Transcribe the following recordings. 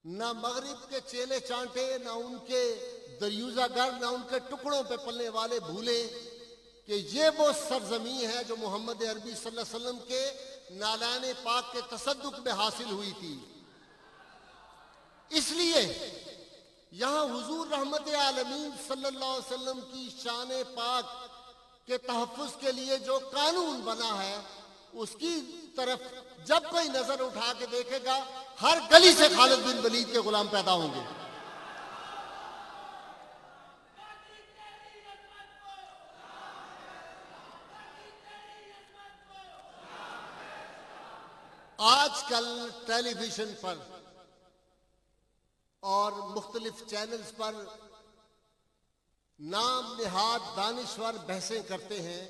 نہ مغرب کے چیلے چانٹے، نہ ان کے دریوزہ گر، نہ ان کے ٹکڑوں پہ پلنے والے بھولے کہ یہ وہ سرزمین ہے جو محمد عربی صلی اللہ علیہ وسلم کے نالان پاک کے تصدق میں حاصل ہوئی تھی۔ اس لیے یہاں حضور رحمت عالمین صلی اللہ علیہ وسلم کی شان پاک کے تحفظ کے لیے جو قانون بنا ہے، اس کی طرف جب کوئی نظر اٹھا کے دیکھے گا، ہر گلی سے خالد بن ولید کے غلام پیدا ہوں گے۔ آج کل ٹیلی ویژن پر اور مختلف چینلز پر نام نہاد دانشور بحثیں کرتے ہیں۔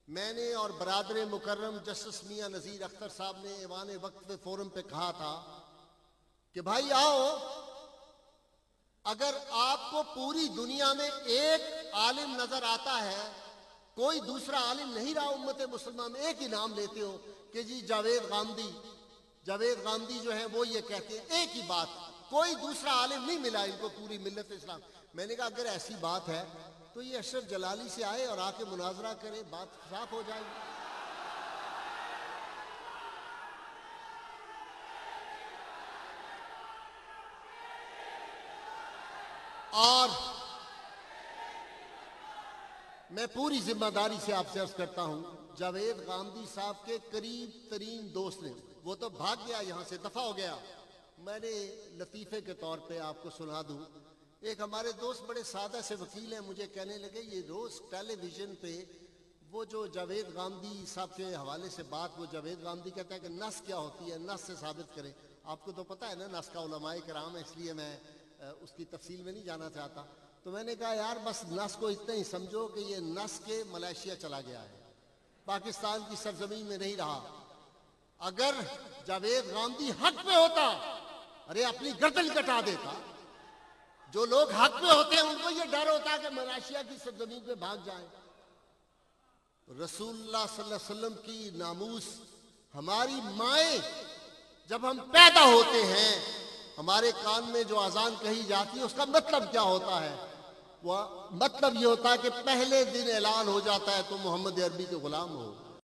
میں نے اور برادر مکرم جسٹس میاں نذیر اختر صاحب نے ایوان وقف فورم پہ کہا تھا کہ بھائی آؤ، اگر آپ کو پوری دنیا میں ایک عالم نظر آتا ہے، کوئی دوسرا عالم نہیں رہا امت مسلمہ میں، ایک ہی نام لیتے ہو کہ جی جاوید غامدی جو ہے وہ یہ کہتے ہیں، ایک ہی بات، کوئی دوسرا عالم نہیں ملا ان کو پوری ملت اسلام۔ میں نے کہا اگر ایسی بات ہے تو یہ اشرف جلالی سے آئے اور آ کے مناظرہ کرے، بات صاف ہو جائے گی۔ اور میں پوری ذمہ داری سے آپ سے عرض کرتا ہوں، جاوید غامدی صاحب کے قریب ترین دوست نے، وہ تو بھاگ گیا، یہاں سے دفع ہو گیا، میں نے لطیفے کے طور پہ آپ کو سنا دوں۔ ایک ہمارے دوست بڑے سادہ سے وکیل ہیں، مجھے کہنے لگے یہ روز ٹیلی ویژن پہ وہ جو جاوید غامدی صاحب کے حوالے سے بات، وہ جاوید غامدی کہتا ہے کہ نس کیا ہوتی ہے، نس سے ثابت کریں۔ آپ کو تو پتہ ہے نا نس کا علماء کرام ہے، اس لیے میں اس کی تفصیل میں نہیں جانا چاہتا۔ تو میں نے کہا یار بس نس کو اتنا ہی سمجھو کہ یہ نس کے ملائیشیا چلا گیا ہے، پاکستان کی سرزمین میں نہیں رہا۔ اگر جاوید غامدی حق پہ ہوتا، ارے اپنی گردن کٹا دیتا۔ جو لوگ حق پہ ہوتے ہیں ان کو یہ ڈر ہوتا ہے کہ ملائیشیا کی سرزمین پہ بھاگ جائیں۔ رسول اللہ صلی اللہ علیہ وسلم کی ناموس، ہماری مائیں جب ہم پیدا ہوتے ہیں، ہمارے کان میں جو اذان کہی جاتی ہے اس کا مطلب کیا ہوتا ہے؟ وہ مطلب یہ ہوتا ہے کہ پہلے دن اعلان ہو جاتا ہے تم محمد عربی کے غلام ہو۔